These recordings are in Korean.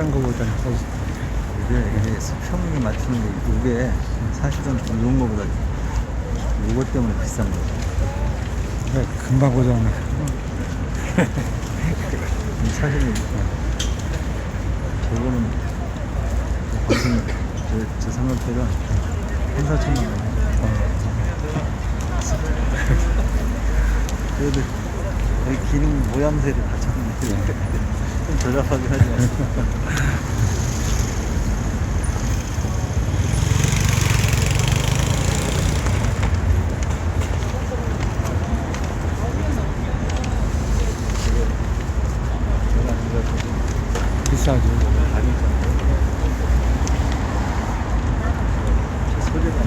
다른 거보다는 이게 수평이 맞추는 게 이게 사실은 이런 거보다 이것 때문에 비싼 거죠. 금방 고장나. 사실은 저거는 방송 저 삼각대가 1,4천만 원. 그래도 여기 기능 모양새를 다 찾는데 좀 저렴하긴 하지만 비싸죠. 소리가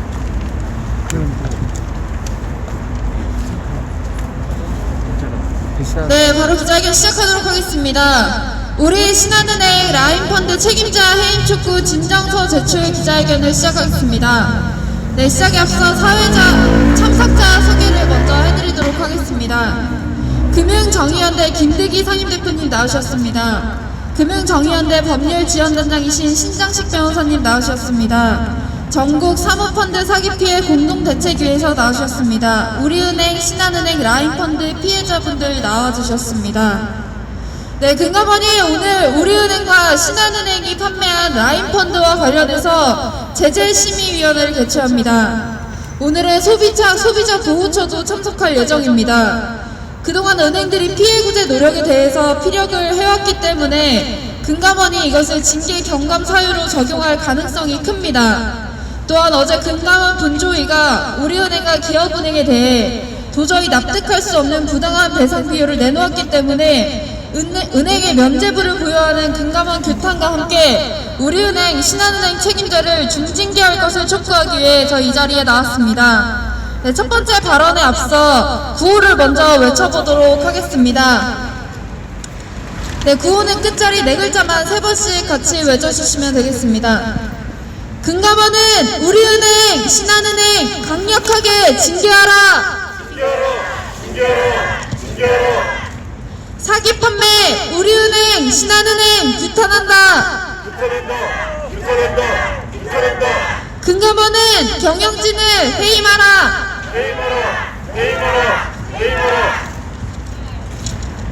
비싸. 네, 바로 기자회견 시작하도록 하겠습니다. 우리 신한은행 라인펀드 책임자 해임촉구 진정서 제출 기자회견을 시작하겠습니다. 네, 시작에 앞서 사회자 참석자 소개를 먼저 해드리도록 하겠습니다. 금융정의연대 김대기 상임대표님 나오셨습니다. 금융정의연대 법률지원단장이신 신장식 변호사님 나오셨습니다. 전국 사모펀드 사기 피해 공동대책위에서 나오셨습니다. 우리은행, 신한은행, 라인펀드 피해자분들 나와주셨습니다. 네, 금감원이 오늘 우리은행과 신한은행이 판매한 라인펀드와 관련해서 제재심의위원회를 개최합니다. 오늘은 소비자 보호처도 참석할 예정입니다. 그동안 은행들이 피해 구제 노력에 대해서 피력을 해왔기 때문에 금감원이 이것을 징계 경감 사유로 적용할 가능성이 큽니다. 또한 어제 금감원 분조위가 우리은행과 기업은행에 대해 도저히 납득할 수 없는 부당한 배상 비율을 내놓았기 때문에 은행의 면죄부를 부여하는 금감원 규탄과 함께 우리은행, 신한은행 책임자를 중징계할 것을 촉구하기 위해 저희 이 자리에 나왔습니다. 네, 첫 번째 발언에 앞서 구호를 먼저 외쳐보도록 하겠습니다. 네, 구호는 끝자리 4글자만 3번씩 같이 외쳐주시면 되겠습니다. 금감원은 우리은행, 신한은행 강력하게 징계하라! 징계하라! 사기 판매, 우리은행, 신한은행 규탄한다! 금감원은 경영진을 해임하라!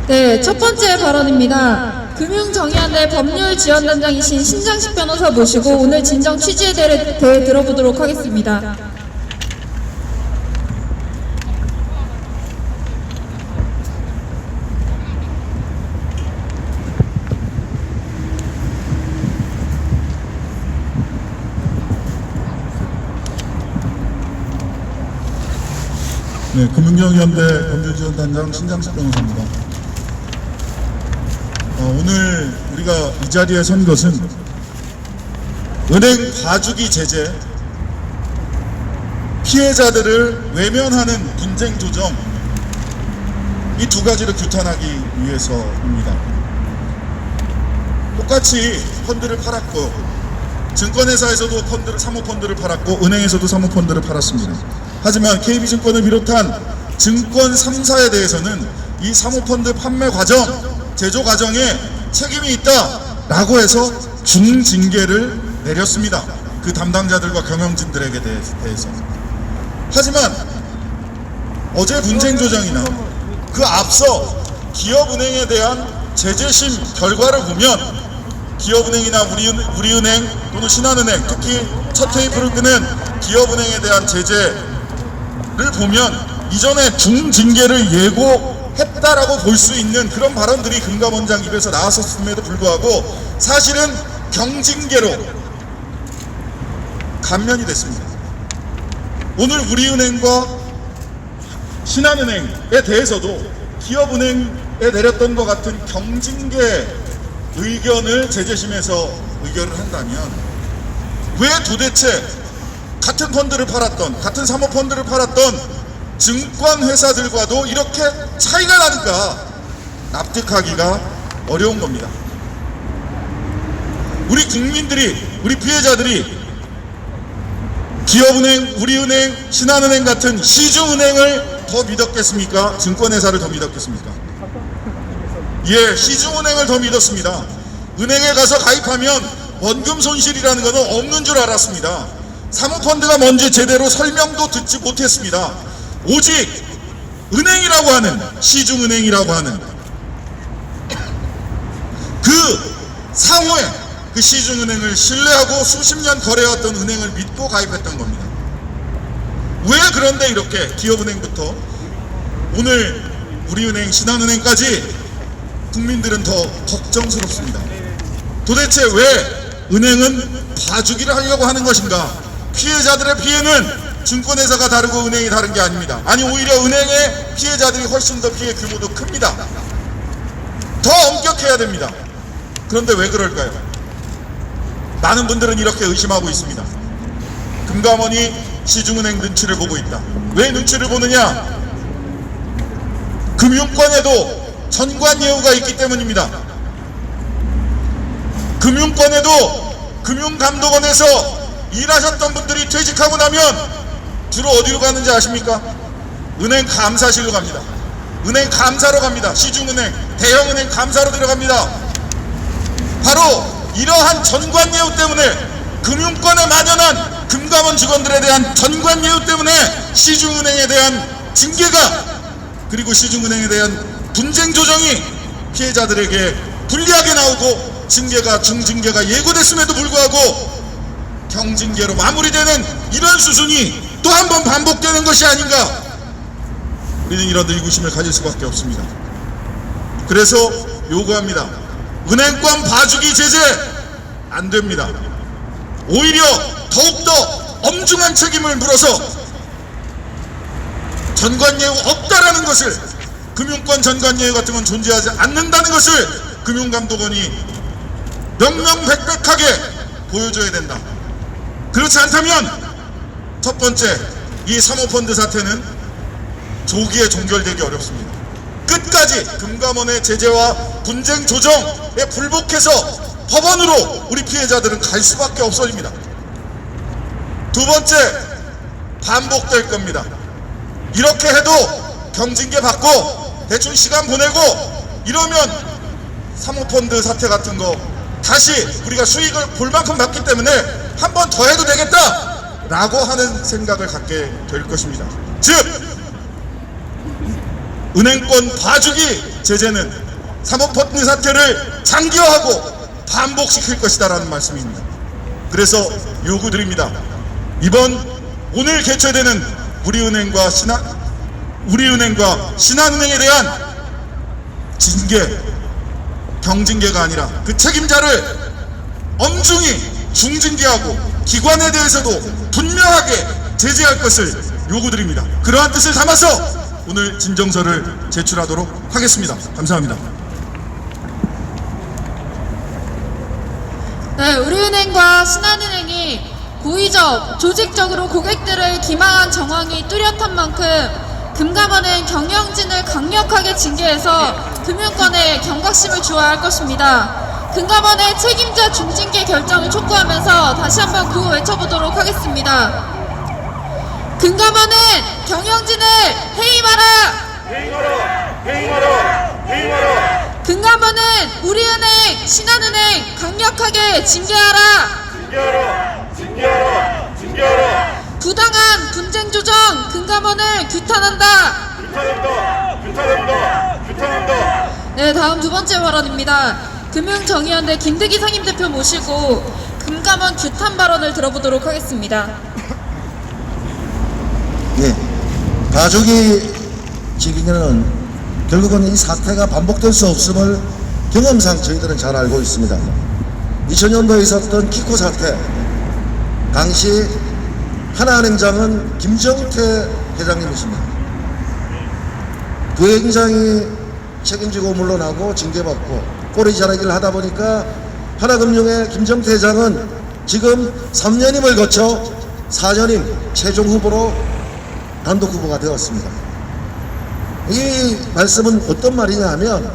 네, 첫 번째 발언입니다. 금융정의연대 법률지원단장이신 신장식 변호사 모시고 오늘 진정 취지에 대해 들어보도록 하겠습니다. 네, 금융정의연대 법률지원단장 신장식 변호사입니다. 오늘 우리가 이 자리에 선 것은 은행 봐주기 제재, 피해자들을 외면하는 분쟁 조정, 이 두 가지를 규탄하기 위해서입니다. 똑같이 펀드를 팔았고, 증권회사에서도 사모펀드를 팔았고, 은행에서도 사모펀드를 팔았습니다. 하지만 KB증권을 비롯한 증권 3사에 대해서는 이 사모펀드 판매 과정, 제조 과정에 책임이 있다라고 해서 중징계를 내렸습니다. 그 담당자들과 경영진들에게 대해서. 하지만 어제 분쟁 조정이나 그 앞서 기업은행에 대한 제재심 결과를 보면 기업은행이나 우리은행 또는 신한은행, 특히 첫 테이프를 끄는 기업은행에 대한 제재를 보면 이전에 중징계를 예고했다라고 볼 수 있는 그런 발언들이 금감원장 입에서 나왔었음에도 불구하고 사실은 경징계로 감면이 됐습니다. 오늘 우리은행과 신한은행에 대해서도 기업은행에 내렸던 것 같은 경징계 의견을 제재심에서 의결을 한다면 왜 도대체 같은 펀드를 팔았던, 같은 사모펀드를 팔았던 증권회사들과도 이렇게 차이가 나는가 납득하기가 어려운 겁니다. 우리 국민들이, 우리 피해자들이 기업은행, 우리은행, 신한은행 같은 시중은행을 더 믿었겠습니까? 증권회사를 더 믿었겠습니까? 예, 시중은행을 더 믿었습니다. 은행에 가서 가입하면 원금 손실이라는 것은 없는 줄 알았습니다. 사모펀드가 뭔지 제대로 설명도 듣지 못했습니다. 오직 은행이라고 하는, 시중은행이라고 하는 그 상호에 그 시중은행을 신뢰하고 수십 년 거래해왔던 은행을 믿고 가입했던 겁니다. 왜 그런데 이렇게 기업은행부터 오늘 우리은행, 신한은행까지 국민들은 더 걱정스럽습니다. 도대체 왜 은행은 봐주기를 하려고 하는 것인가? 피해자들의 피해는 증권회사가 다르고 은행이 다른 게 아닙니다. 아니, 오히려 은행의 피해자들이 훨씬 더 피해 규모도 큽니다. 더 엄격해야 됩니다. 그런데 왜 그럴까요? 많은 분들은 이렇게 의심하고 있습니다. 금감원이 시중은행 눈치를 보고 있다. 왜 눈치를 보느냐? 금융권에도 전관예우가 있기 때문입니다. 금융권에도 금융감독원에서 일하셨던 분들이 퇴직하고 나면 주로 어디로 가는지 아십니까? 은행 감사실로 갑니다. 은행 감사로 갑니다. 시중은행, 대형은행 감사로 들어갑니다. 바로 이러한 전관예우 때문에, 금융권에 만연한 금감원 직원들에 대한 전관예우 때문에 시중은행에 대한 징계가, 그리고 시중은행에 대한 분쟁 조정이 피해자들에게 불리하게 나오고 징계가, 중징계가 예고됐음에도 불구하고 경징계로 마무리되는 이런 수순이 또 한 번 반복되는 것이 아닌가? 우리는 이런 의구심을 가질 수밖에 없습니다. 그래서 요구합니다. 은행권 봐주기 제재 안 됩니다. 오히려 더욱더 엄중한 책임을 물어서 전관예우 없다라는 것을, 금융권 전관예우 같은 건 존재하지 않는다는 것을 금융감독원이 명명백백하게 보여줘야 된다. 그렇지 않다면 첫 번째, 이 사모펀드 사태는 조기에 종결되기 어렵습니다. 끝까지 금감원의 제재와 분쟁 조정에 불복해서 법원으로 우리 피해자들은 갈 수밖에 없어집니다. 두 번째, 반복될 겁니다. 이렇게 해도 경징계 받고 대충 시간 보내고 이러면 사모펀드 사태 같은 거 다시 우리가 수익을 볼 만큼 받기 때문에 한 번 더 해도 되겠다 라고 하는 생각을 갖게 될 것입니다. 즉, 은행권 봐주기 제재는 사모펀드 사태를 장기화하고 반복시킬 것이다 라는 말씀입니다. 그래서 요구드립니다. 오늘 개최되는 우리은행과 신한은행에 대한 징계, 경징계가 아니라 그 책임자를 엄중히 중징계하고 기관에 대해서도 분명하게 제재할 것을 요구드립니다. 그러한 뜻을 담아서 오늘 진정서를 제출하도록 하겠습니다. 감사합니다. 네, 우리은행과 신한은행이 고의적, 조직적으로 고객들을 기망한 정황이 뚜렷한 만큼 금감원은 경영진을 강력하게 징계해서 금융권에 경각심을 주어야 할 것입니다. 금감원의 책임자 중징계 결정을 촉구하면서 다시 한번 구호 외쳐보도록 하겠습니다. 금감원은 경영진을 해임하라! 해임하라! 해임하라! 해임하라! 금감원은 우리은행, 신한은행 강력하게 징계하라! 징계하라! 징계하라! 징계하라! 부당한 분쟁 조정 금감원을 규탄한다! 규탄한다! 규탄한다! 규탄한다! 네, 다음 두 번째 발언입니다. 금융정의연대 김득희 상임대표 모시고 금감원 규탄 발언을 들어보도록 하겠습니다. 예, 봐주기 징계는 결국은 이 사태가 반복될 수 없음을 경험상 저희들은 잘 알고 있습니다. 2000년도에 있었던 키코 사태, 당시 하나은행장은 김정태 회장님이십니다. 그 행장이 책임지고 물러나고 징계받고 꼬리 자르기를 하다 보니까 하나금융의 김정태 회장은 지금 3년임을 거쳐 4년임 최종 후보로 단독 후보가 되었습니다. 이 말씀은 어떤 말이냐 하면,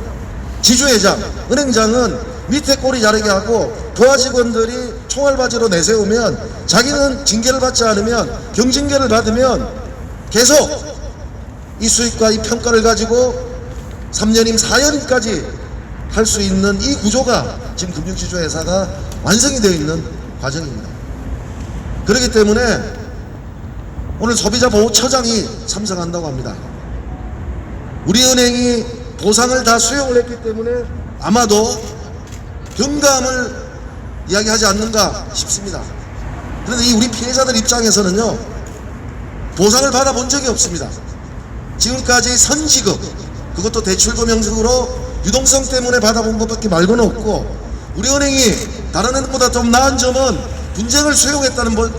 지주회장, 은행장은 밑에 꼬리 자르게 하고 부하 직원들이 총알바지로 내세우면 자기는 징계를 받지 않으면, 경징계를 받으면 계속 이 수익과 이 평가를 가지고 3년임 4년임까지 할 수 있는 이 구조가 지금 금융지주회사가 완성이 되어 있는 과정입니다. 그렇기 때문에 오늘 소비자보호처장이 참석한다고 합니다. 우리은행이 보상을 다 수용을 했기 때문에 아마도 경감을 이야기하지 않는가 싶습니다. 그런데 이 우리 피해자들 입장에서는요, 보상을 받아본 적이 없습니다. 지금까지 선지급, 그것도 대출금 형식으로 유동성 때문에 받아본 것밖에 말고는 없고, 우리은행이 다른 은행보다 좀 나은 점은 분쟁을 수용했다는 것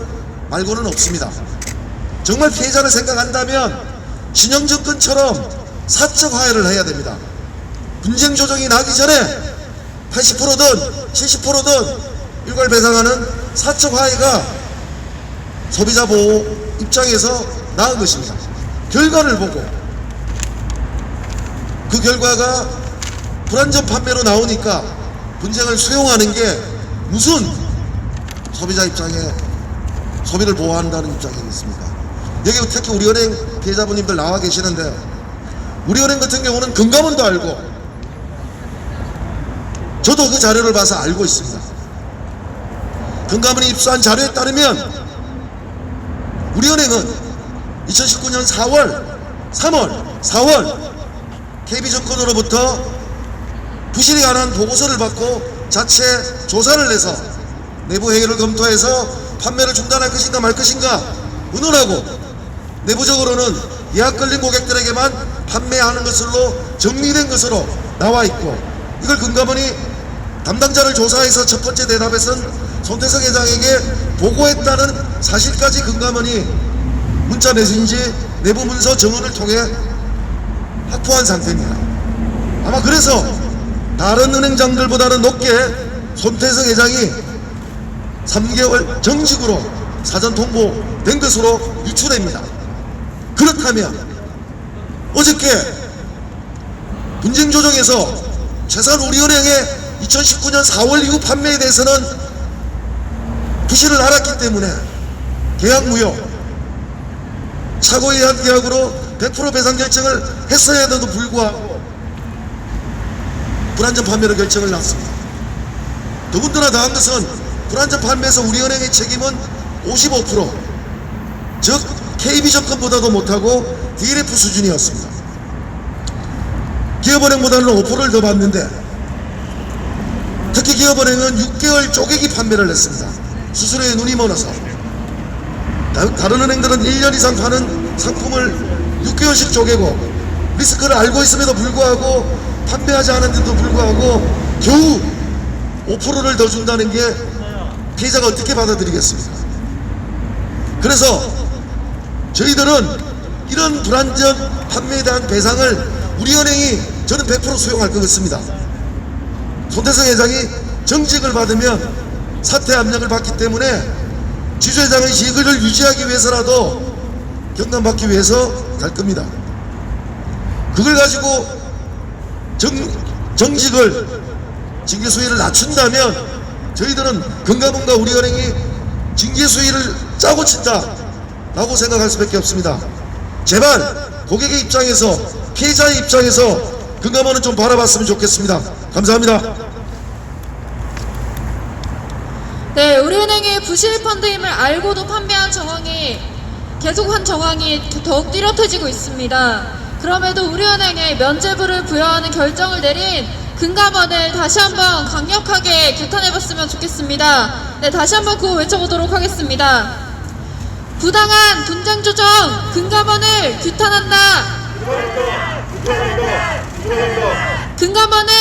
말고는 없습니다. 정말 피해자를 생각한다면 신영증권처럼 사적 화해를 해야 됩니다. 분쟁 조정이 나기 전에 80%든 70%든 일괄 배상하는 사적 화해가 소비자 보호 입장에서 나은 것입니다. 결과를 보고 그 결과가 불안전 판매로 나오니까 분쟁을 수용하는 게 무슨 소비자 입장에 소비를 보호한다는 입장이겠습니까? 여기 특히 우리은행 피해자분님들 나와 계시는데, 우리은행 같은 경우는 금감원도 알고, 저도 그 자료를 봐서 알고 있습니다. 금감원이 입수한 자료에 따르면 우리은행은 2019년 4월, 3월, 4월 KB증권으로부터 부실에 관한 보고서를 받고 자체 조사를 해서 내부 회의를 검토해서 판매를 중단할 것인가 말 것인가 의논하고, 내부적으로는 예약 걸린 고객들에게만 판매하는 것으로 정리된 것으로 나와 있고, 이걸 금감원이 담당자를 조사해서 첫 번째 대답에선 손태성 회장에게 보고했다는 사실까지 금감원이 문자 메시지 내부 문서 정원을 통해 확보한 상태입니다. 아마 그래서 다른 은행장들보다는 높게 손태성 회장이 3개월 정식으로 사전 통보된 것으로 유추됩니다. 그렇다면 어저께 분쟁 조정에서 최소한 우리은행의 2019년 4월 이후 판매에 대해서는 부실을 알았기 때문에 계약 무효, 착오에 의한 계약으로 100% 배상 결정을 했어야 해도 불구하고 불안전 판매로 결정을 났습니다. 더군다나 더한 것은 불안전 판매에서 우리은행의 책임은 55%, 즉 KB증권보다도 못하고 DLF 수준이었습니다. 기업은행보다는 5%를 더 받는데, 특히 기업은행은 6개월 쪼개기 판매를 했습니다. 수수료에 눈이 멀어서. 다른 은행들은 1년 이상 파는 상품을 6개월씩 쪼개고 리스크를 알고 있음에도 불구하고 판매하지 않았는데도 불구하고 겨우 5%를 더 준다는 게 피해자가 어떻게 받아들이겠습니까? 그래서 저희들은 이런 불안전 판매에 대한 배상을 우리은행이 저는 100% 수용할 것 같습니다. 손태성 회장이 정직을 받으면 사퇴 압력을 받기 때문에 지주회장의 직위를 유지하기 위해서라도 경감받기 위해서 갈 겁니다. 그걸 가지고 정직을 징계 수위를 낮춘다면 저희들은 금감원과 우리은행이 징계 수위를 짜고 친다 라고 생각할 수밖에 없습니다. 제발 고객의 입장에서, 피해자의 입장에서 금감원은 좀 바라봤으면 좋겠습니다. 감사합니다. 네, 우리은행의 부실 펀드임을 알고도 판매한 정황이 계속한 정황이 더욱 뚜렷해지고 있습니다. 그럼에도 우리은행에 면죄부를 부여하는 결정을 내린 금감원을 다시 한번 강력하게 규탄해봤으면 좋겠습니다. 네, 다시 한번 구호 외쳐보도록 하겠습니다. 부당한 분쟁 조정 금감원을 규탄한다. 금감원은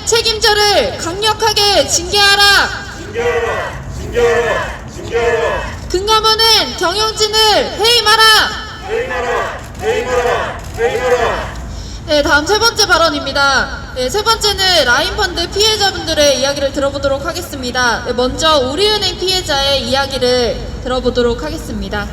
책임자를 강력하게 징계하라. 금감원은 경영진을 해임하라. 네, 다음 세 번째 발언입니다. 네, 세 번째는 라인펀드 피해자분들의 이야기를 들어보도록 하겠습니다. 네, 먼저 우리은행 피해자의 이야기를 들어보도록 하겠습니다.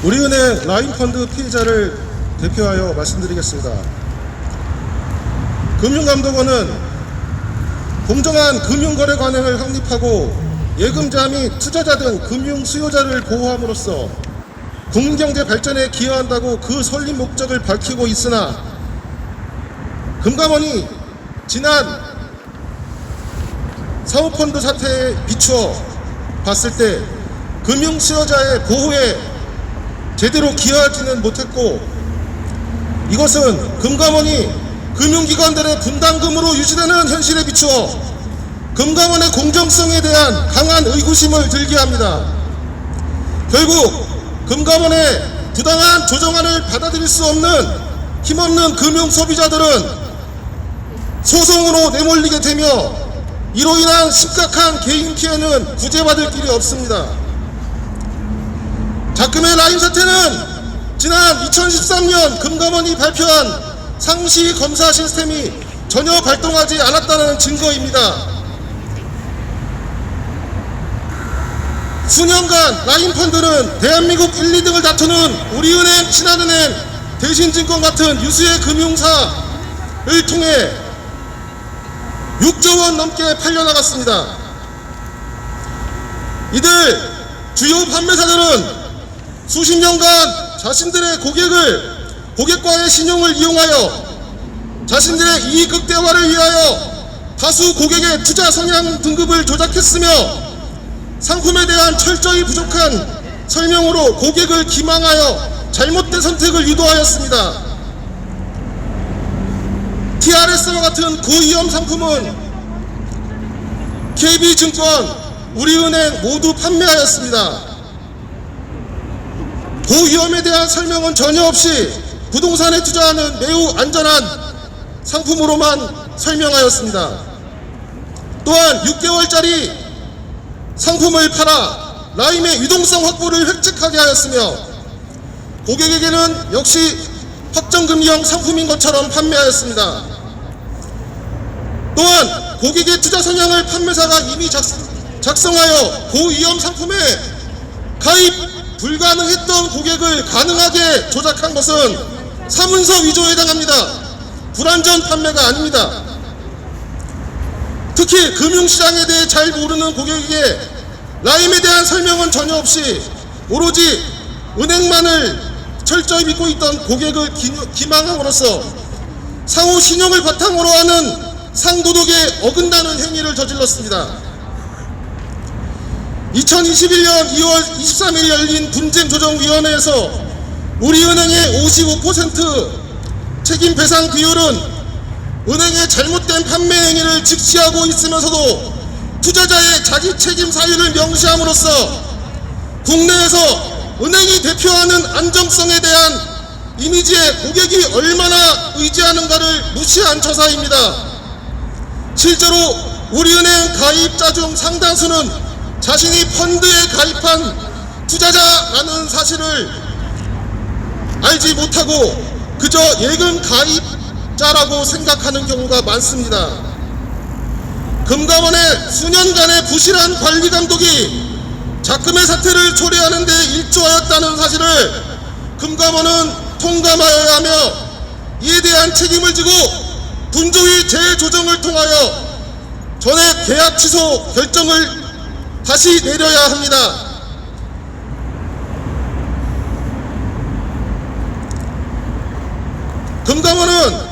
우리은행 라인펀드 피해자를 대표하여 말씀드리겠습니다. 금융감독원은 공정한 금융거래 관행을 확립하고 예금자 및 투자자 등 금융 수요자를 보호함으로써 국민경제 발전에 기여한다고 그 설립 목적을 밝히고 있으나 금감원이 지난 사모펀드 사태에 비추어 봤을 때 금융 수요자의 보호에 제대로 기여하지는 못했고, 이것은 금감원이 금융기관들의 분담금으로 유지되는 현실에 비추어 금감원의 공정성에 대한 강한 의구심을 들게 합니다. 결국 금감원의 부당한 조정안을 받아들일 수 없는 힘없는 금융 소비자들은 소송으로 내몰리게 되며 이로 인한 심각한 개인 피해는 구제받을 길이 없습니다. 작금의 라임 사태는 지난 2013년 금감원이 발표한 상시 검사 시스템이 전혀 발동하지 않았다는 증거입니다. 수년간 라인펀드는 대한민국 1, 2등을 다투는 우리은행, 신한은행, 대신증권 같은 유수의 금융사를 통해 6조 원 넘게 팔려나갔습니다. 이들 주요 판매사들은 수십 년간 자신들의 고객과의 신용을 이용하여 자신들의 이익 극대화를 위하여 다수 고객의 투자 성향 등급을 조작했으며 상품에 대한 철저히 부족한 설명으로 고객을 기망하여 잘못된 선택을 유도하였습니다. TRS와 같은 고위험 상품은 KB증권, 우리은행 모두 판매하였습니다. 고위험에 대한 설명은 전혀 없이 부동산에 투자하는 매우 안전한 상품으로만 설명하였습니다. 또한 6개월짜리 상품을 팔아 라임의 유동성 확보를 획책하게 하였으며 고객에게는 역시 확정금리형 상품인 것처럼 판매하였습니다. 또한 고객의 투자 성향을 판매사가 이미 작성하여 고위험 상품에 가입 불가능했던 고객을 가능하게 조작한 것은 사문서 위조에 해당합니다. 불완전 판매가 아닙니다. 특히 금융시장에 대해 잘 모르는 고객에게 라임에 대한 설명은 전혀 없이 오로지 은행만을 철저히 믿고 있던 고객을 기망함으로써 상호 신용을 바탕으로 하는 상도덕에 어긋나는 행위를 저질렀습니다. 2021년 2월 23일 열린 분쟁조정위원회에서 우리은행의 55% 책임 배상 비율은 은행의 잘못된 판매 행위를 직시하고 있으면서도 투자자의 자기 책임 사유를 명시함으로써 국내에서 은행이 대표하는 안정성에 대한 이미지에 고객이 얼마나 의지하는가를 무시한 처사입니다. 실제로 우리은행 가입자 중 상당수는 자신이 펀드에 가입한 투자자라는 사실을 알지 못하고 그저 예금 가입자라고 생각하는 경우가 많습니다. 금감원의 수년간의 부실한 관리 감독이 작금의 사태를 초래하는 데 일조하였다는 사실을 금감원은 통감하여야 하며 이에 대한 책임을 지고 분조위 재조정을 통하여 전액 계약 취소 결정을 다시 내려야 합니다. 금감원은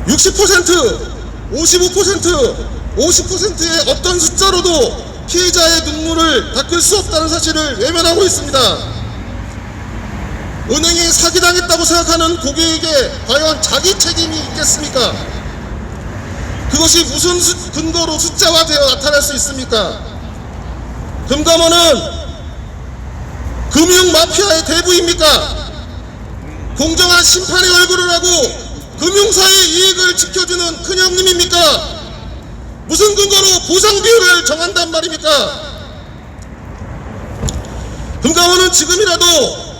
60%, 55%, 50%의 어떤 숫자로도 피해자의 눈물을 닦을 수 없다는 사실을 외면하고 있습니다. 은행이 사기당했다고 생각하는 고객에게 과연 자기 책임이 있겠습니까? 그것이 무슨 근거로 숫자화되어 나타날 수 있습니까? 금감원은 금융마피아의 대부입니까? 공정한 심판의 얼굴을 하고 금융사의 이익을 지켜주는 큰형님입니까? 무슨 근거로 보상 비율을 정한단 말입니까? 금감원은 지금이라도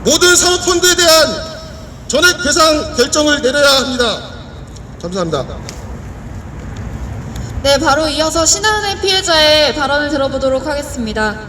모든 사모펀드에 대한 전액 배상 결정을 내려야 합니다. 감사합니다. 네, 바로 이어서 신한은행 피해자의 발언을 들어보도록 하겠습니다.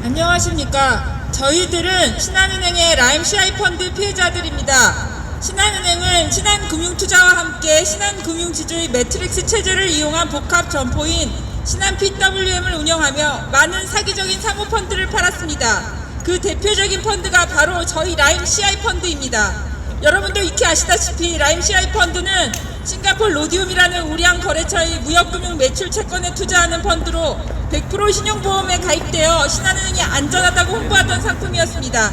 안녕하십니까. 저희들은 신한은행의 라임 CI 펀드 피해자들입니다. 신한은행은 신한금융투자와 함께 신한금융지주의 매트릭스 체제를 이용한 복합 점포인 신한 PWM을 운영하며 많은 사기적인 사모펀드를 팔았습니다. 그 대표적인 펀드가 바로 저희 라임 CI 펀드입니다. 여러분도 익히 아시다시피 라임 CI 펀드는 싱가포르 로디움이라는 우량 거래처의 무역금융 매출 채권에 투자하는 펀드로 100% 신용보험에 가입되어 신한은행이 안전하다고 홍보하던 상품이었습니다.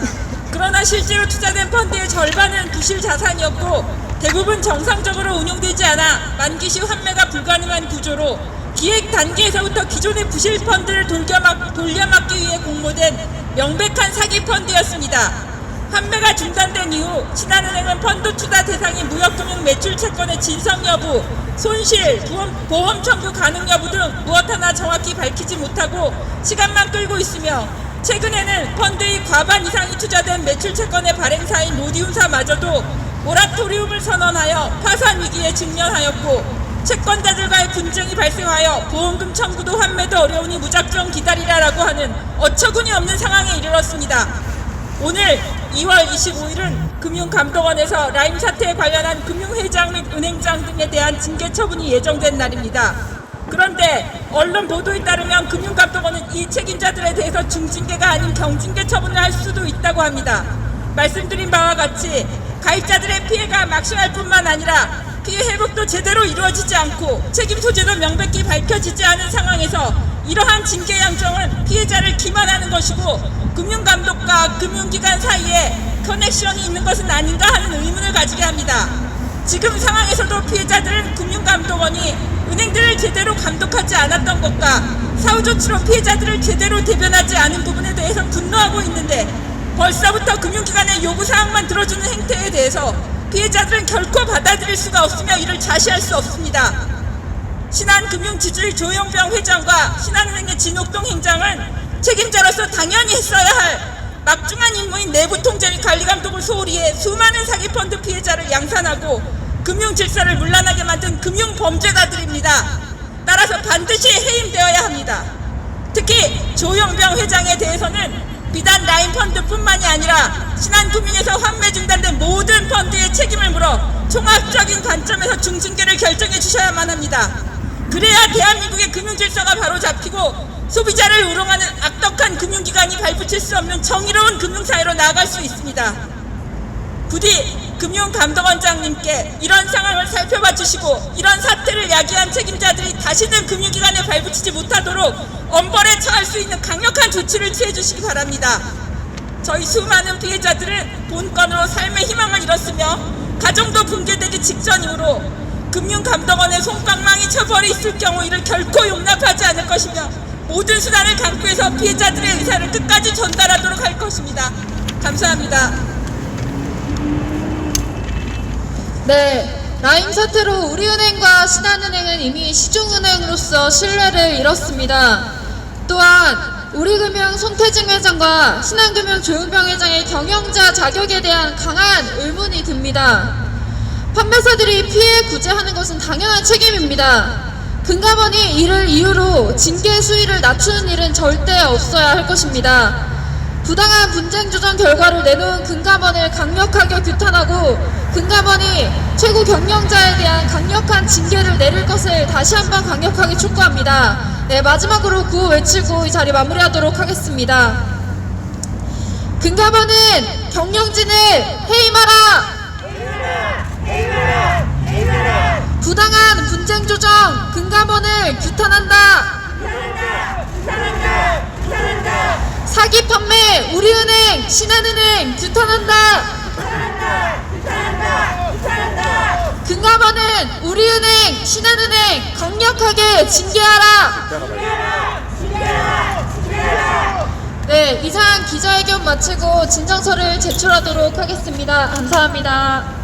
그러나 실제로 투자된 펀드의 절반은 부실 자산이었고 대부분 정상적으로 운용되지 않아 만기 시 환매가 불가능한 구조로 기획 단계에서부터 기존의 부실 펀드를 돌려막기 위해 공모된 명백한 사기 펀드였습니다. 판매가 중단된 이후 신한은행은 펀드 투자 대상인 무역금융 매출 채권의 진성 여부, 손실, 보험 청구 가능 여부 등 무엇 하나 정확히 밝히지 못하고 시간만 끌고 있으며 최근에는 펀드의 과반 이상이 투자된 매출 채권의 발행사인 로디움사마저도 모라토리움을 선언하여 파산 위기에 직면하였고 채권자들과의 분쟁이 발생하여 보험금 청구도 환매도 어려우니 무작정 기다리라라고 하는 어처구니 없는 상황에 이르렀습니다. 오늘 2월 25일은 금융감독원에서 라임 사태에 관련한 금융회장 및 은행장 등에 대한 징계 처분이 예정된 날입니다. 그런데 언론 보도에 따르면 금융감독원은 이 책임자들에 대해서 중징계가 아닌 경징계 처분을 할 수도 있다고 합니다. 말씀드린 바와 같이 가입자들의 피해가 막심할 뿐만 아니라 피해 회복도 제대로 이루어지지 않고 책임 소재도 명백히 밝혀지지 않은 상황에서 이러한 징계 양정은 피해자를 기만하는 것이고 금융감독과 금융기관 사이에 커넥션이 있는 것은 아닌가 하는 의문을 가지게 합니다. 지금 상황에서도 피해자들은 금융감독원이 은행들을 제대로 감독하지 않았던 것과 사후조치로 피해자들을 제대로 대변하지 않은 부분에 대해서 분노하고 있는데 벌써부터 금융기관의 요구사항만 들어주는 행태에 대해서 피해자들은 결코 받아들일 수가 없으며 이를 자시할 수 없습니다. 신한금융지주의 조용병 회장과 신한은행의 진옥동 행장은 책임자로서 당연히 했어야 할 막중한 임무인 내부 통제 및 관리 감독을 소홀히 해 수많은 사기펀드 피해자를 양산하고 금융 질서를 문란하게 만든 금융 범죄자들입니다. 따라서 반드시 해임되어야 합니다. 특히 조용병 회장에 대해서는 비단 라임펀드뿐만이 아니라 신한금융에서 환매 중단된 모든 펀드의 책임을 물어 종합적인 관점에서 중징계를 결정해 주셔야만 합니다. 그래야 대한민국의 금융질서가 바로 잡히고 소비자를 우롱하는 악덕한 금융기관이 발붙일 수 없는 정의로운 금융사회로 나아갈 수 있습니다. 부디 금융감독원장님께 이런 상황을 살펴봐 주시고 이런 사태를 야기한 책임자들이 다시는 금융기관에 발붙이지 못하도록 엄벌에 처할 수 있는 강력한 조치를 취해 주시기 바랍니다. 저희 수많은 피해자들은 본건으로 삶의 희망을 잃었으며 가정도 붕괴되기 직전이므로 금융감독원의 손방망이 처벌이 있을 경우 이를 결코 용납하지 않을 것이며 모든 수단을 강구해서 피해자들의 의사를 끝까지 전달하도록 할 것입니다. 감사합니다. 네, 라임 사태로 우리은행과 신한은행은 이미 시중은행으로서 신뢰를 잃었습니다. 또한 우리금융 손태증 회장과 신한금융 조용병 회장의 경영자 자격에 대한 강한 의문이 듭니다. 판매사들이 피해 구제하는 것은 당연한 책임입니다. 금감원이 이를 이유로 징계 수위를 낮추는 일은 절대 없어야 할 것입니다. 부당한 분쟁 조정 결과를 내놓은 금감원을 강력하게 규탄하고 금감원이 최고 경영자에 대한 강력한 징계를 내릴 것을 다시 한번 강력하게 촉구합니다. 네, 마지막으로 구호 외치고 이 자리 마무리하도록 하겠습니다. 금감원은 경영진을 해임하라! 부당한 분쟁 조정 금감원을 규탄한다. 사기 판매 우리은행 신한은행 규탄한다. 금감원은 우리은행 신한은행 강력하게 징계하라. 네, 이상 기자회견 마치고 진정서를 제출하도록 하겠습니다. 감사합니다.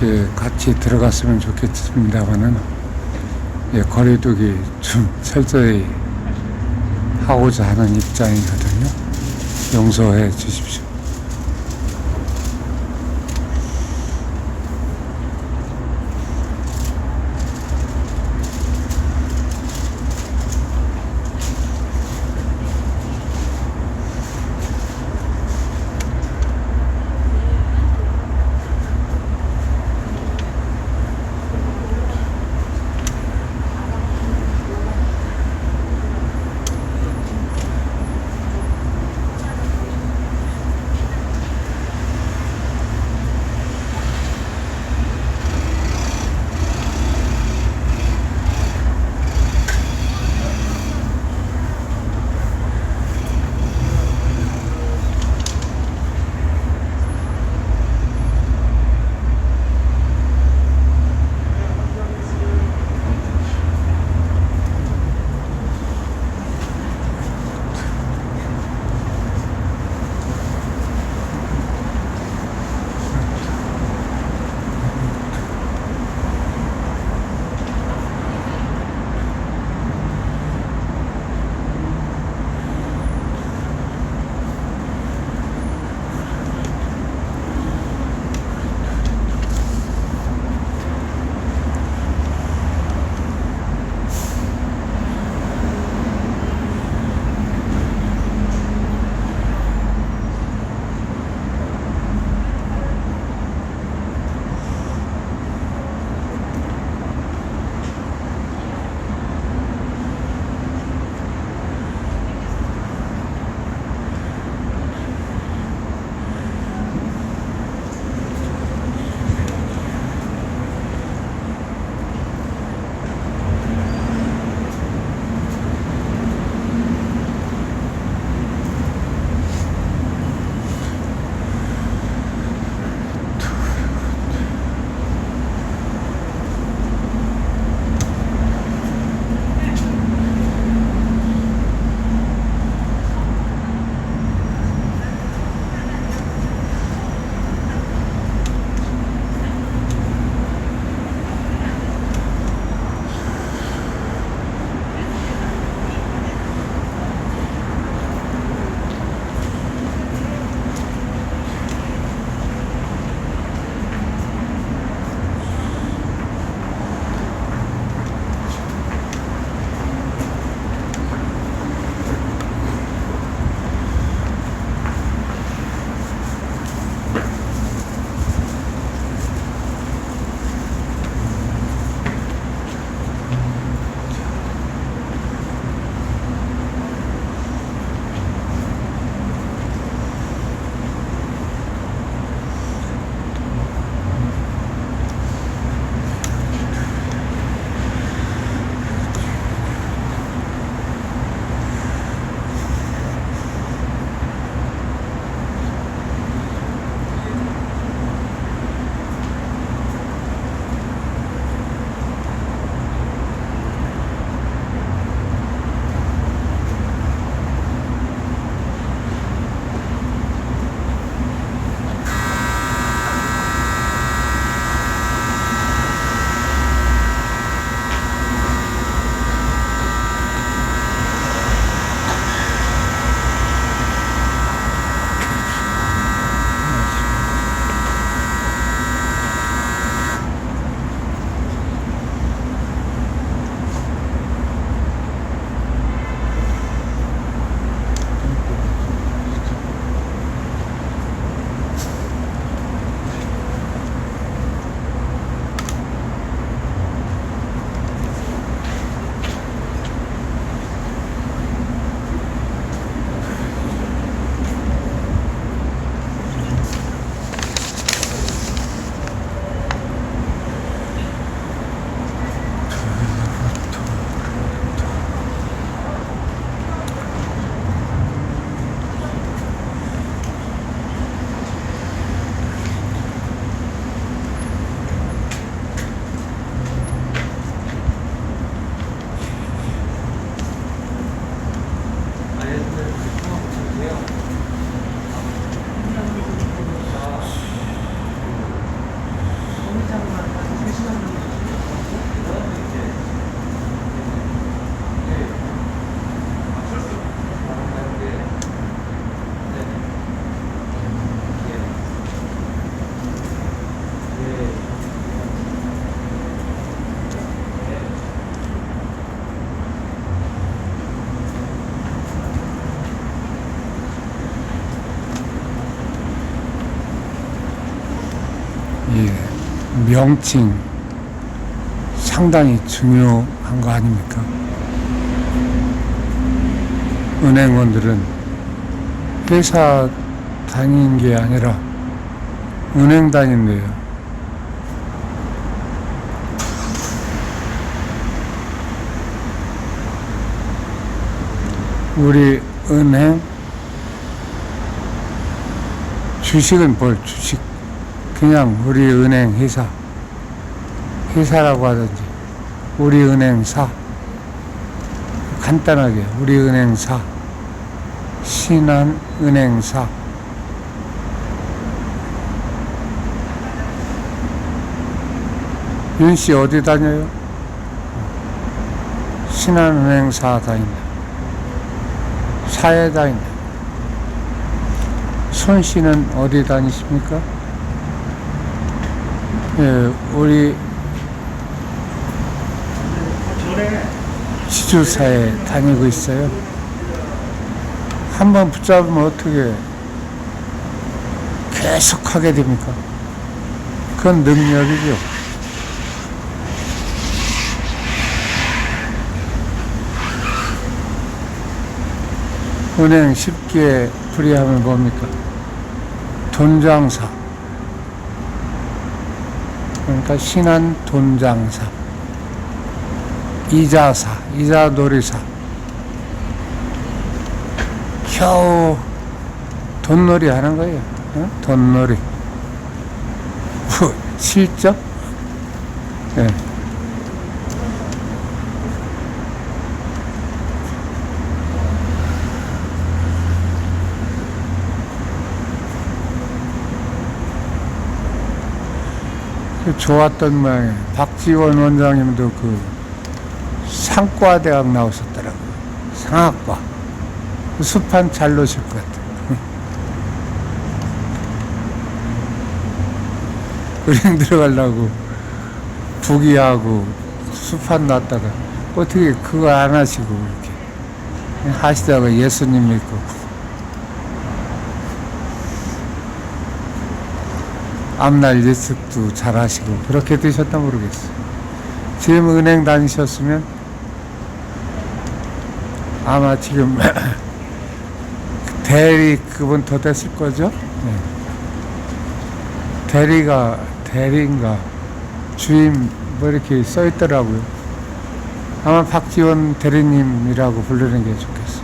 예, 같이 들어갔으면 좋겠습니다만은 예, 거리두기 좀 철저히 하고자 하는 입장이거든요. 용서해 주십시오. 명칭 상당히 중요한 거 아닙니까? 은행원들은 회사 다니는 게 아니라 은행 다닌대요. 우리 은행 주식은 뭘 주식, 그냥 우리 은행 회사라고 하든지 우리 은행사, 간단하게 우리 은행사, 신한은행사. 윤씨 어디 다녀요? 신한은행사 다닌다. 사에 다닌다. 손씨는 어디 다니십니까? 예, 우리 지주사에 다니고 있어요. 한번 붙잡으면 어떻게 계속 하게 됩니까? 그건 능력이죠. 은행 쉽게 풀이하면 뭡니까? 돈장사. 그러니까 신한 돈장사. 이자사, 이자놀이사. 겨우 돈놀이 하는 거예요. 어? 돈놀이. 실적? 예. 좋았던 모양이에요. 박지원 원장님도 그 상과대학 나오셨더라고요. 상학과. 수판 잘 놓으실 것 같아요. 은행 들어가려고 부기하고 수판 놨다가 어떻게 그거 안 하시고 이렇게 하시다가 예수님 믿고 앞날 예측도 잘 하시고 그렇게 되셨나 모르겠어요. 지금 은행 다니셨으면 아마 지금 대리 그분 더 됐을 거죠? 네. 대리인가 주임 뭐 이렇게 써 있더라고요. 아마 박지원 대리님이라고 부르는 게 좋겠어요.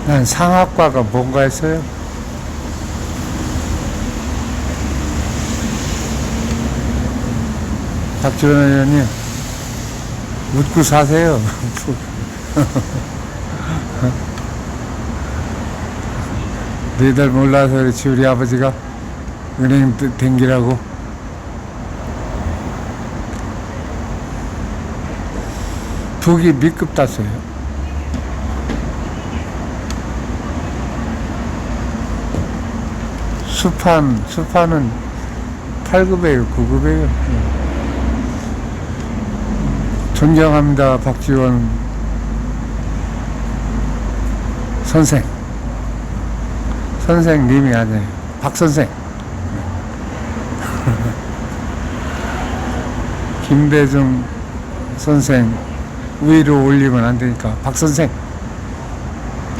난 상학과가 뭔가 했어요. 박지원 의원님 웃고 사세요. 너희들 몰라서 그렇지 우리 아버지가 은행 댕기라고. 북이 B급 땄어요. 수판은 8급이에요, 9급이에요. 존경합니다, 박지원 선생. 선생님이 아니에요. 박 선생. 김대중 선생 위로 올리면 안 되니까 박 선생.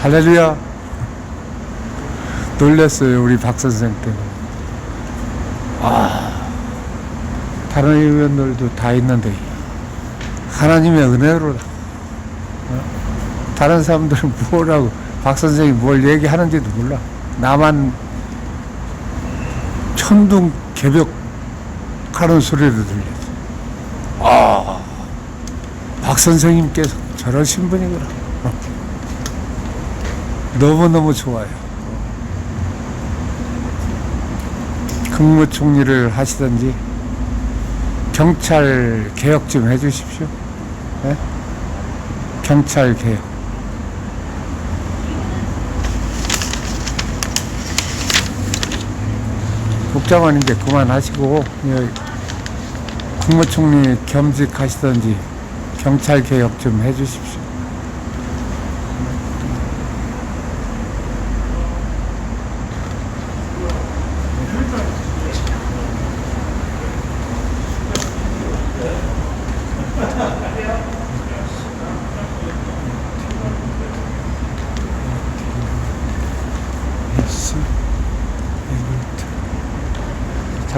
할렐루야. 놀랐어요, 우리 박 선생 때문에. 다른 의원들도 다 있는데 하나님의 은혜로다. 다른 사람들은 뭐라고 박 선생이 뭘 얘기하는지도 몰라. 나만 천둥 개벽 하는 소리를 들렸어. 박 선생님께서 저러신 분이구나. 너무너무 좋아요. 국무총리를 하시든지 경찰 개혁 좀 해주십시오. 네? 경찰 개혁. 복잡한 이제 그만하시고 국무총리 겸직하시든지 경찰 개혁 좀 해주십시오.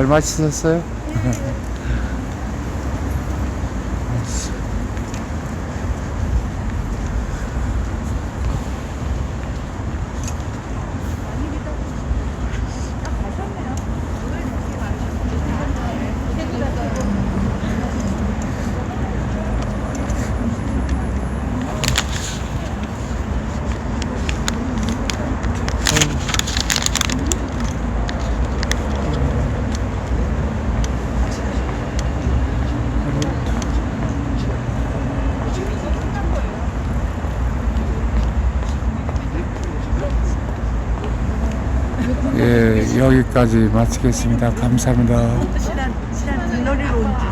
잘 마치셨어요? 예, 여기까지 마치겠습니다. 감사합니다. 실한 물놀이로 온